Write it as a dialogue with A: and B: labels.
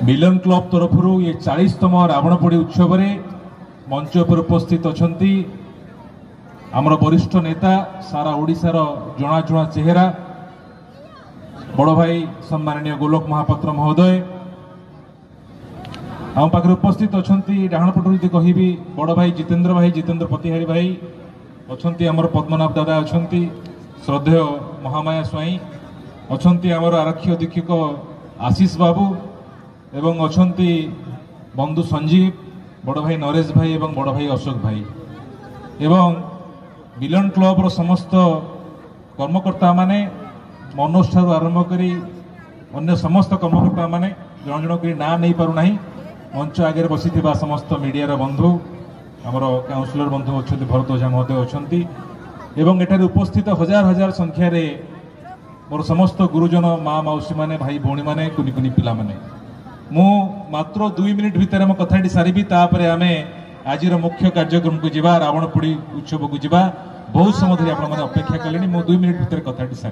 A: मिलन club तरफ ये 40तम रावणपोड़ी उत्सव मंच पर उपस्थित अच्छा आमर वरिष्ठ नेता सारा ओडिशार जनाजुना चेहरा बड़ भाई सम्माननीय गोलोक महापात्र महोदय आम पाखे उपस्थित अच्छा डाणपटू जी कह बड़ भाई जितेंद्र पतिहारी भाई अच्छा आमर पद्मनाभ दादा अच्छा श्रद्धेय महामाया स्वाई अच्छा आमर आरक्षी अधीक्षक आशीष बाबू एवं अच्छा बंधु संजीव बड़ भाई नरेश भाई एवं बड़ भाई अशोक भाई एवं मिलन क्लब समस्त कर्मकर्ता माने मनोज ठारू आरंभ कर अन्य समस्त कर्मकर्ता माने जन जन कर ना नहीं पारना मंच आगे बसी समस्त मीडिया बंधु आमर काउंसिलर बंधु अच्छा भरत ओझा महोदय अच्छा एवं एठारे उपस्थित हजार हजार संख्यार मोर समस्त गुरुजन माँ मौसी माने भाई भौणी माने कुनी कुनी पिला माने मु मात्र 2 मिनिट भितर मो कथाटी सारिबी तापरे आमे आजिर मुख्य कार्यक्रम को जिबा रावणपोड़ी उत्सव को जिबा बहुत समय धरि आपण माने अपेक्षा कलेनी मो 2 मिनिट भितर कथाटी सारि